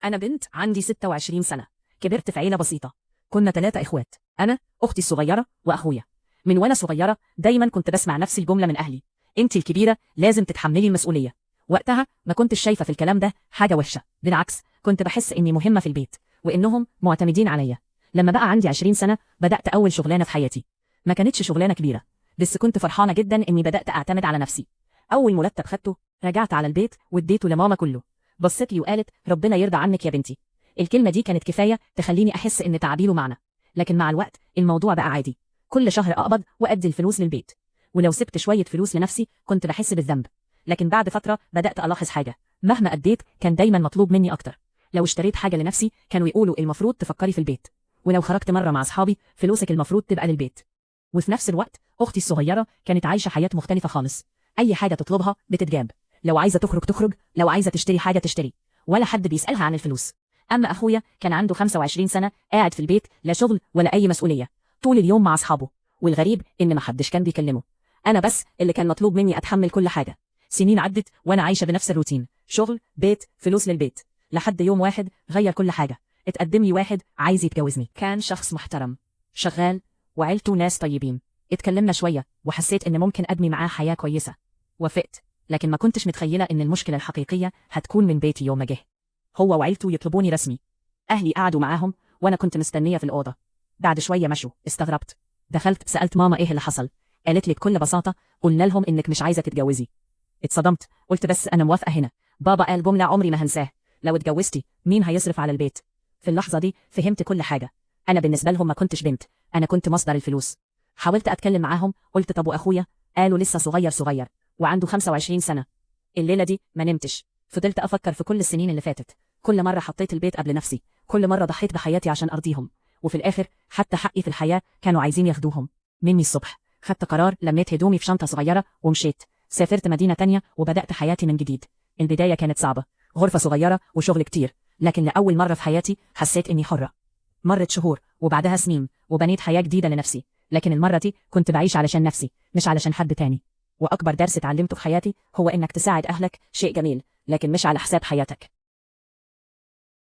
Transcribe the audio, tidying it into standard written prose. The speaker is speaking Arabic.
أنا بنت عندي 26 سنة. كبرت في عيلة بسيطة. كنا 3 إخوات، أنا، أختي الصغيرة، وأخويا. من وأنا صغيرة دايما كنت بسمع نفس الجملة من أهلي: أنت الكبيرة لازم تتحملي المسؤولية. وقتها ما كنتش شايفة في الكلام ده حاجة وحشة، بالعكس كنت بحس إني مهمة في البيت وإنهم معتمدين عليا. لما بقى عندي 20 سنة بدأت أول شغلانة في حياتي. ما كانتش شغلانة كبيرة، بس كنت فرحانة جدا إني بدأت أعتمد على نفسي. أول مرتب خدته رجعت على البيت واديته لماما كله. بصت لي وقالت: ربنا يرضى عنك يا بنتي. الكلمة دي كانت كفاية تخليني أحس إن تعبي له معنى. لكن مع الوقت الموضوع بقى عادي، كل شهر أقبض وأدي الفلوس للبيت، ولو سبت شوية فلوس لنفسي كنت بحس بالذنب. لكن بعد فترة بدأت ألاحظ حاجة: مهما أديت كان دايما مطلوب مني أكتر. لو اشتريت حاجة لنفسي كانوا يقولوا المفروض تفكري في البيت، ولو خرجت مرة مع أصحابي فلوسك المفروض تبقى للبيت. وفي نفس الوقت أختي الصغيرة كانت عايشة حياة مختلفة خالص. أي حاجة تطلبها بتتجاب، لو عايزة تخرج تخرج، لو عايزة تشتري حاجة تشتري، ولا حد بيسألها عن الفلوس. أما أخويا كان عنده 25 سنة، قاعد في البيت، لا شغل ولا أي مسؤولية، طول اليوم مع أصحابه. والغريب إن محدش كان بيكلمه، أنا بس اللي كان مطلوب مني أتحمل كل حاجة. سنين عدت وأنا عايشة بنفس الروتين: شغل، بيت، فلوس للبيت. لحد يوم واحد غير كل حاجة. اتقدم لي واحد عايز يتجوزني. كان شخص محترم، شغال، وعيلته ناس طيبين. اتكلمنا شوية وحسيت إن ممكن أبني معاه حياة كويسة. وافقت، لكن ما كنتش متخيلة إن المشكلة الحقيقية هتكون من بيتي. يوم ما جه هو وعيلته يطلبوني رسمي، أهلي قعدوا معاهم وأنا كنت مستنية في الأوضة. بعد شوية مشوا. استغربت، دخلت سألت ماما إيه اللي حصل. قالت لي بكل بساطة: قلنا لهم إنك مش عايزة تتجوزي. اتصدمت، قلت بس أنا موافقة هنا. بابا قال جملة عمري ما هنساه: لو اتجوزتي مين هيصرف على البيت؟ في اللحظة دي فهمت كل حاجة. أنا بالنسبة لهم ما كنتش بنت، أنا كنت مصدر الفلوس. حاولت أتكلم معاهم، قلت طب وأخويا؟ قالوا لسه صغير صغير وعنده 25 سنة. الليلة دي ما نمتش، فضلت أفكر في كل السنين اللي فاتت. كل مرة حطيت البيت قبل نفسي، كل مرة ضحيت بحياتي عشان أرضيهم، وفي الآخر حتى حقي في الحياة كانوا عايزين ياخدوهم مني. الصبح خدت قرار، لميت هدومي في شنطة صغيرة ومشيت. سافرت مدينة تانية وبدأت حياتي من جديد. البداية كانت صعبة، غرفة صغيرة وشغل كتير، لكن لأول مرة في حياتي حسيت إني حرة. مرت شهور وبعدها سنين وبنيت حياة جديدة لنفسي، لكن المرة دي كنت بعيش علشان نفسي مش علشان حد تاني. وأكبر درس اتعلمته في حياتي هو إنك تساعد أهلك شيء جميل، لكن مش على حساب حياتك.